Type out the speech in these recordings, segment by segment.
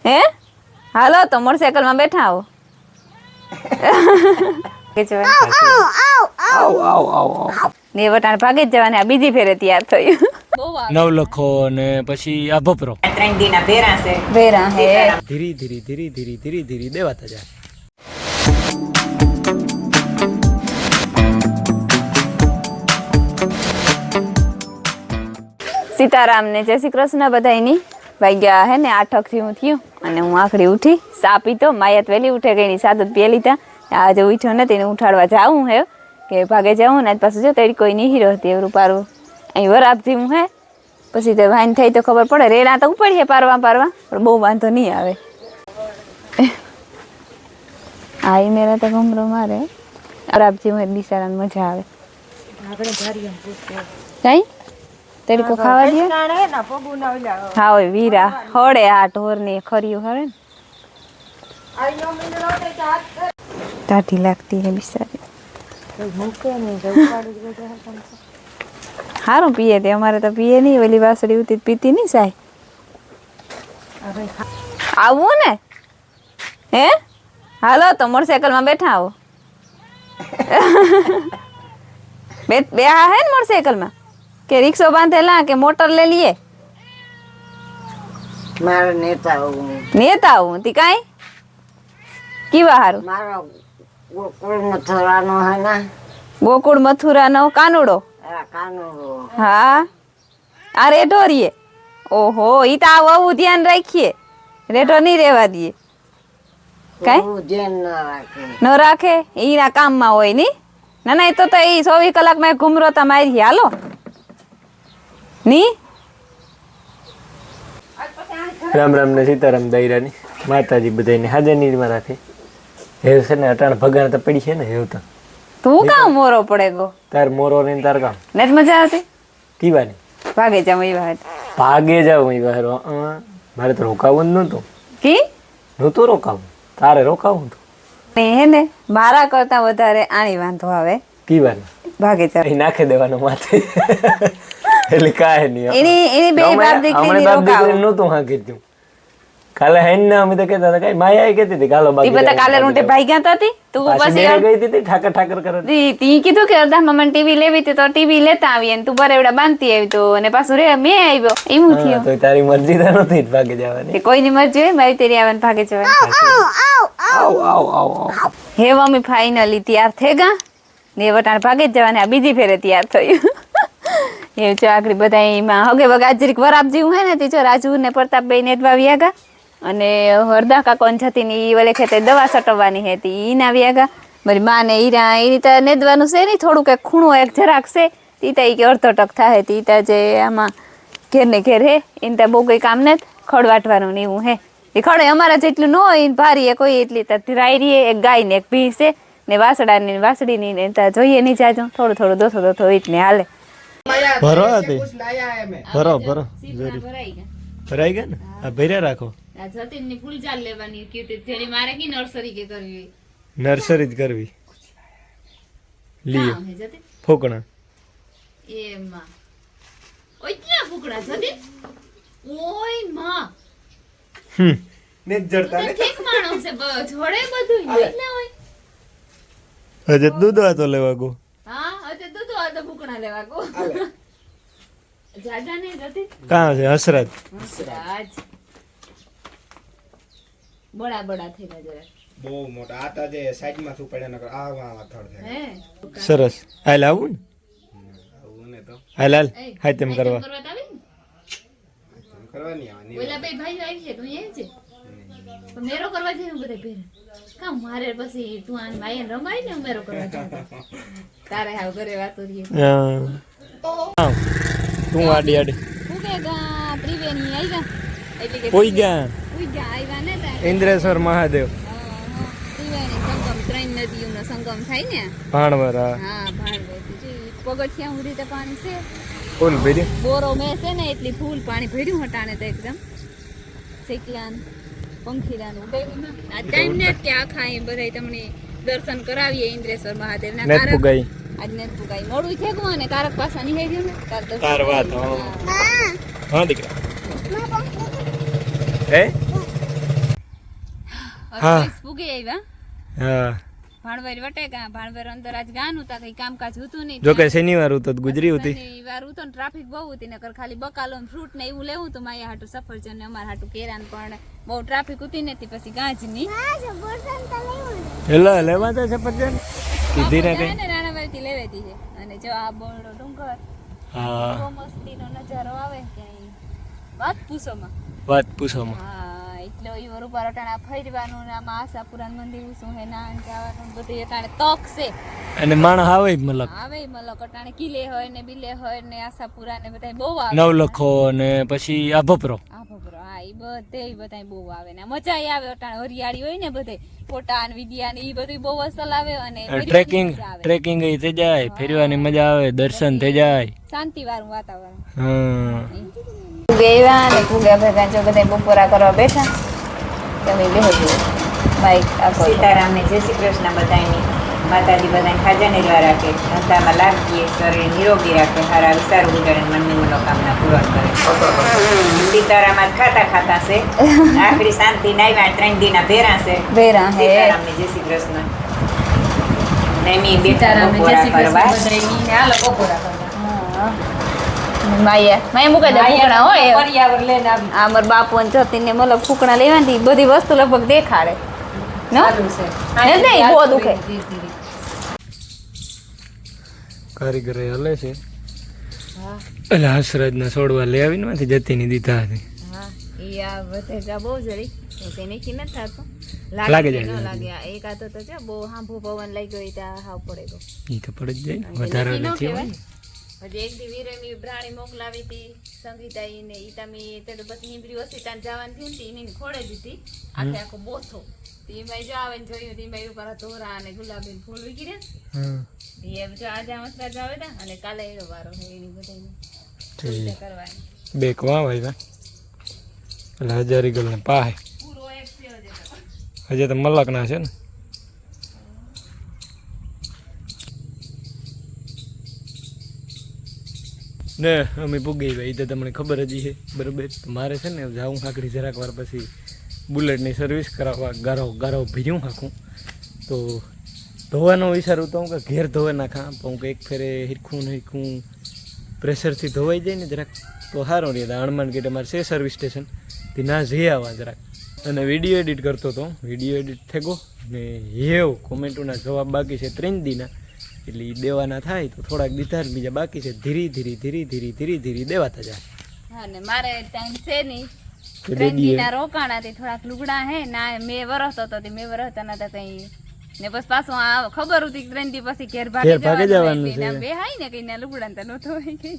હે હાલો તો મોટરસાયકલ માં બેઠા આવો ને વટાણ ભાગી જ જવાને આ બીજી ફેરે તૈયાર થયું નવલખો ને પછી આ ભપરો 3 દીના ભેરા છે વેરા હે ધીરે દેવાતા જાય. સીતારામ ને જય શ્રી કૃષ્ણ બધાયની વાગ્યા હે ને 8 જેવું થયું અને હું આખડી ઉઠી સા પીતો માયાત વેલી ઉઠે ગઈ સાદત પી લીધા આજે ઉઠ્યો નથી એને ઉઠાડવા જાવું હે કે ભાગે જાવું ને પાછું જો તેડી કોઈ નહીં રહેતી એવું પારવું અહીં વરાપ જેવું હે પછી તો વાઈન થઈ તો ખબર પડે રેડા તો ઉપડીએ પારવા પણ બહુ વાંધો નહીં આવે આ ઈ મેરા તો ઘમરો મારે વરાપ જેવું બિચારાને મજા આવે કઈ તડકો ખાવા દે હા હોય વીરા હળે આ ઢોર ને ખર્યું હળે ને ટાઢી લાગતી હે બિચારી સારું પીએ તે અમારે તો પીએ નહીં ઓલી વાસળી ઉતી પીતી નહીં સાહેબ આવું ને હે હાલો તો મોટરસાયકલ માં બેઠા આવો બે હા હે ને મોટરસાયકલ માં કે રિક્ષો બાંધેલા કે મોટર લઈ લીએ મારો નેતા હું તી કાઈ કીવા હારું મારો ગોકુળ મથુરાનો હે ને ગોકુળ મથુરાનો કાનુડો કાનુડો હા આ રેઢો રીએ ઓહો ઈ તો આવું ધ્યાન રાખીએ રેઢો નહીં રહેવા દઈએ કાઈ ધ્યાન ન રાખે ન રાખે ઈના કામમાં હોય ની ના એ તો ઈ 24 કલાકમાં ઘુમરો તા મારી હાલો ની રામ રામ ને સીતારામ દાયરાની માતાજી બધાને હાજર નિર્મા રાખે. હેવ છે ને અટાણ ભગાણ તો પડી છે ને હેવ તો તું કામ મોરો પડે ગો તાર મોરો ને તાર કામ નેટ મજા આવતી કીવાની ભાગે જામ ઈ વાત ભાગે જાવ ઈ બહાર મારે તો રોકાવું જ નહોતું કી નહોતું રોકાવું તારે રોકાવું હતું હે ને મારા કરતા વધારે આની વાંધો આવે કીવાની ભાગે જાવ એ નાખી દેવાનો માથે એટલે કાય નહીં એની બે બાપ દીકરીની રોકાવ નહોતું હા કીધું કાલે હેન ના અમે તો કહેતા હતા કઈ માયા કહેતી હતી કાલો બાકી ઈ બધા કાલે રૂંટે ભાઈ ગયા હતી તું પછી ગઈ હતી ઠાકર કરે તી કીધું કે અડધા મમ્મી ટીવી લેવી હતી તો ટીવી લેતા આવી અને તું બરેવડા બાંધતી આવી તો અને પાછું રે મેં આવ્યો એવું થયું તો તારી મરજી તો નથી ભાગે જવાની કોઈની મરજી હોય મારી તેરી આવન ભાગે જવાની હે મમ્મી ફાઇનલી તૈયાર થઈ ગયા ને વટાણ ભાગે જ જવાને આ બીજી ફેરે તૈયાર થયું એવું છે આખરી બધા એમાં હગે વગા જરીક વરાપ જેવું હે ને તે જો રાજુ ને પ્રતાપ બે નેટવા વ્યાગા અને હરદા કાકોન જતી ની વલે ખેતે દવા સટવવાની હતી ઈ ના વ્યાગા મારી માં ને ઈરા એની તો નેદવાનું છે નહીં થોડુંક એક ખૂણો એક જરાક છે તી તા કે અડધો ટક થાય તી તા જે આમાં ઘેર ને ઘેર હે એને ત્યાં બહુ કઈ કામ ને ખડ વાટવાનું ને એવું હે એ ખડે અમારા જેટલું ન હોય ભારી એ કોઈ એટલી રાયરી એક ગાય ને એક ભીંસ છે ને વાસડા ને વાસડી ની ને ત્યાં જોઈએ નહીં જાજો થોડું થોડું દોથો એટલે હાલે ભરો હતી ભરો ભરાઈ ગયા ને આ ભર્યા રાખો જતીન ની ફૂલ ચાલ લેવાની કીધી જેની મારે કી નર્સરી કે કરવી નર્સરી જ કરવી લીયો ફોકણા એમાં ઓય ક્યાં ફોકડા જતીન ઓય માં ને જડતા ને ઠીક માણસ છે જોડે બધું એટલે હોય હજે દૂધ વાતો લેવા ગો હા હજે દૂધ વાતો ફોકણા લેવા ગો જાજા ને જતીન કાં છે હસરત બડા થઈ ગયા જરા બહુ મોટા આટા જે સાઈડ માં શું પડ્યા નકર આવા થડ થાય હે સરસ હાલ આવું ને આવું ને તો હાલ હાય તેમ કરવા કરવાની આવવાની ઓલા બે ભાઈ આવી છે તું એમ છે તો મેરો કરવા જઈએ બધે ભેર કામ મારે પછી તું આન માયન રમાય ને મેરો કરવા જાય તારે હાવ ઘરે વાતો રહી તું આડી હું કે ગા ત્રિવેણી આવી ગયા એટલે કે ઓઈ ગયા આવ્યા ને ઇન્દ્રેશ્વર મહાદેવ ત્રિવેણી સંગમ 3 નદીઓનો સંગમ થાય ને ભાણવર હા ભાણવર પગથિયા ઉડી તો પાણી છે ફૂલ ભરી બોરો મેં છે ને એટલી ફૂલ પાણી ભર્યું હટાણે તો એકદમ શેકલાન પંખીડાનું આ ટાઈમ ને કે આખા એ બધાય તમને દર્શન કરાવીએ ઇન્દ્રેશ્વર મહાદેવ ના નેત પુગાઈ આજ નેત પુગાઈ મોડું છે ગો ને તારક પાસા ની હઈ ગયો ને તાર વાત હા દીકરા હે હા. પૂગી આવ્યા હા ભાણવર વટેકા ભાણવર અંદર આજ ગાનું તા કઈ કામકાજ હતું નહીં જો કે શનિવાર હતો તો ગુજરી હતી શનિવાર હતો ને ટ્રાફિક બહુ હતી નકર ખાલી બકાલો ને ફ્રૂટ ને એવું લેવું તો માયા હાટું સફરજન ને અમાર હાટું કેરાન પણ બહુ ટ્રાફિક હતી નથી પછી ગાંજની હેલો લેવા તો સફરજન કીધી ને કઈ રાણાવાડી લેવેતી છે અને જો આ બોરડો ડુંગર હા બહુ મસ્તીનો નજારો આવે ક્યાંય વાત પૂછોમાં વાત પૂછોમાં હા એટલે ઈવર ઉપર અટાણા ફરવાનું ને આમાં આશાપુરાન મંદિર શું હે ના જવાનું બધું અટાણે તક છે અને માણસ આવે મલક આવે મલક અટાણે કિલે હોય ને બિલે હોય ને આશાપુરા ને બધા બહુ આવે નવલખો ને પછી આ ભપરો આ ભબરો હા ઈ બધા બહુ આવે ને મજા આવે અટાણે હરિયાળી હોય ને બધે ફોટા ને વિડિયા ને ઈ બધું બહુ અસલ આવે અને ટ્રેકિંગ થઈ જાય ફેરવાની મજા આવે દર્શન થઈ જાય શાંતિ વાળું વાતાવરણ હા ગયેલા ને ભૂગ્યા ભેગા જો બધા બપોરા કરવા બેઠા તમે બેહજો બાઈક આખો સીતારામને જય શ્રી કૃષ્ણ બધાની માતાજી બધાને ખાજા નિર્વા રાખે ધંધામાં લાગીએ શરીર નિરોગી રાખે સારા વિચારો ગુજારે મનની મનોકામના પૂરણ કરે સીતારામાં ખાતા ખાતા છે આખરી શાંતિ નાવ્યા 3 દીના ભેરા છે ભેરા હે સીતારામને જય શ્રી કૃષ્ણ નેમી બેટા સીતારામને જય શ્રી કરવા કૃષ્ણ બધાય હાલો બપોરા કરવા માયા મૂકી દે ફૂકણા હોય પરિયાવર લઈને આવી આ મારા બાપુ અને જતીન ને મતલબ ફૂકણા લેવાની બધી વસ્તુ લગભગ દેખાડે નહીં બહુ દુખે કારીગરે હલે છે એટલે હસરજના છોડવા લઈ આવીને માંથી જતીની દીધા હતી હા ઈ આ વધે બહુ જરી કઈ નક્કી નથી થતું લાગે લાગે જાય. ન લાગે એક આ તો છે બહુ હાંભો પવન લઈ ગયો ઈ ત્યાં હાવ પડે ગયો એ તો પડી જ જાય ને વધારે નક્કી ન નથી કહેવાય. હોય હજી એક દી વીરેની પ્રાણી મોકલાવી હતી સંગીતા ઈ ને ઈ તમે તે પછી હિંદરી હોસ્પિટલ જવાની હતી ને ઈ ખોડે દીધી આખે આખો બોથો એમાં જો આવે ને જોયું એમાં ઉપર ધોરા અને ગુલાબી ફૂલ ઉગી રહ્યા હા એ જો આજે મસરા જ આવે તા અને કાલે એનો વારો છે એની બધાની ઠીક કરવાની બે કવા ભાઈ એટલે હજારી ગલ ને પાહે પૂરો એક થયો છે હજે તો મલક ના છે ને ને અમે પૂગી ભાઈ તો તમને ખબર જ છે બરોબર મારે છે ને જાઉં આકડી જરાક વાર પછી બુલેટની સર્વિસ કરાવવા ગારો ભીર્યું હાખું તો ધોવાનો વિચારું તો હું કે ઘેર ધોવા નાખા પણ હું કે એક ફેરે હિરખું પ્રેશરથી ધોવાઈ જાય ને જરાક તો સારું રહે હનુમાન ગેટ અમારે છે સર્વિસ સ્ટેશન તે ના જઈ આવવા જરાક અને વિડીયો એડિટ કરતો હતો વિડીયો એડિટ થઈ ગયો ને હેવ કોમેન્ટોના જવાબ બાકી છે 3 દીના એટલે એ દેવાના થાય તો થોડાક દીધા બીજા બાકી છે ધીરે ધીરે દેવાતા જાય હા ને મારે ટાઈમ છે નહીં કે ત્રણ દેડીએ દીના રોકાણા તે થોડાક લુગડા હે ના મેં વરસતો તો મેં વરસતા નતા કઈ ને બસ પાછું આ ખબર હતી 3 દી પછી ઘેર ભાગી જવાનું છે બે હાઈ ને કઈ ના લુગડા ને નતો હોય કઈ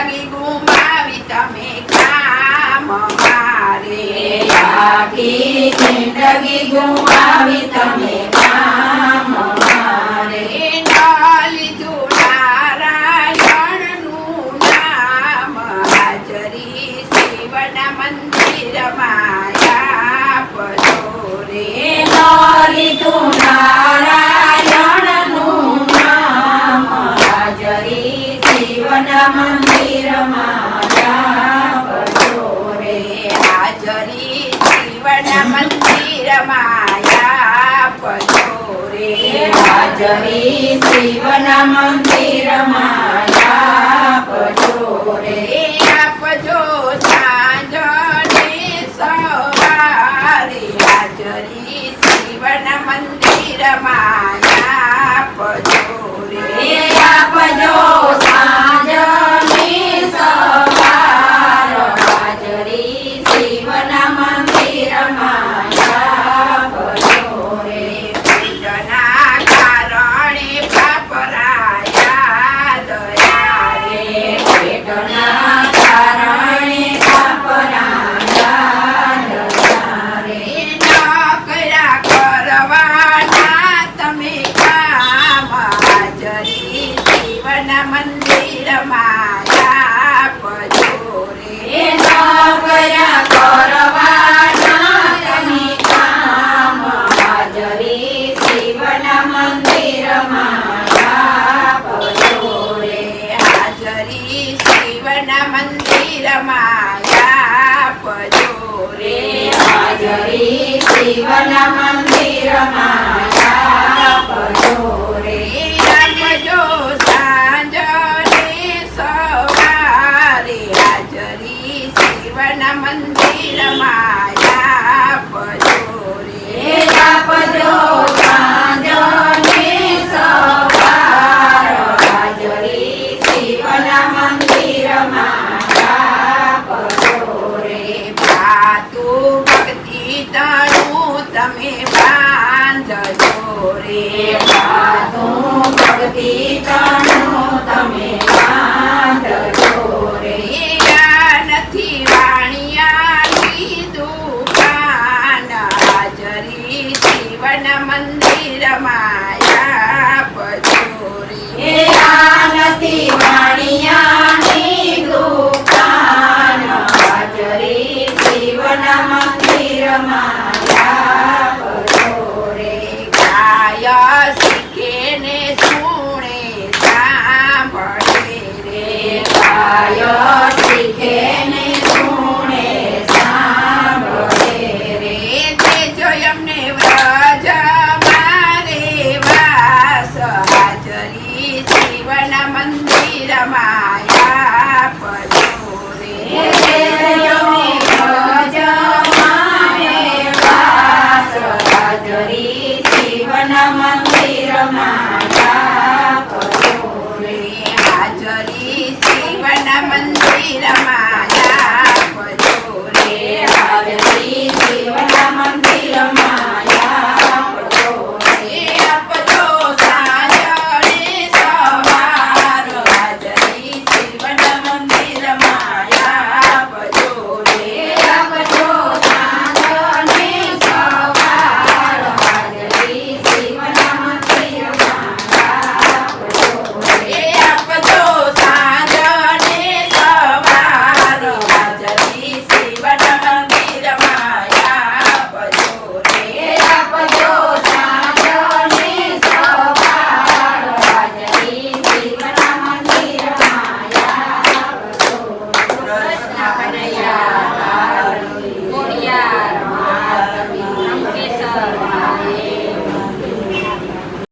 જિંદગી ગુમા જિંદગી ગુમાવી તમે કામ મારે ના લીધું નારાયણનું નામ હાજરી શિવના મંદિરમાં આપજો રે ના લીધું નારાયણનું નામ હાજરી શિવના મંદિરમાં આપજો રે હાજરી શિવના મંદિરમાં આપજો રે હાજરી શિવના મંદિરમાં આપજો રે આપજો સાંજને સવારે હાજરી શિવના મંદિરમાં આપજો રે આપજો સાંજને સવાર હાજરી શિવના મંદિરમાં આપજો રે પેટના કારણે પાપરાયા દયા રે પેટના કારણે પાપરાયા દયા રે નકરા કરવાના તમે કામ હાજરી શિવના મંદિરમાં આપજો રે નકરા કરવાના તમે કામ હાજરી શિવના મંદિરમાં આપજો રે હાજરી શિવના મંદિરમાં આપજો રે હાજરી શિવના મંદિરમાં આપજો રે આપજો સાંજને સવારે હાજરી શિવના મંદિરમાં આપજો રે આપજો સાંજને સવાર હાજરી શિવના મંદિરમાં આપજો રે ભાતું ભક્તિ તણું તમે બાંધજો રે ભાતું ભક્તિ તણું તમે બાંધજો રે આ નથી વાણિયાની દુકાન હાજરી શિવના મંદિરમાં આપજો રે આ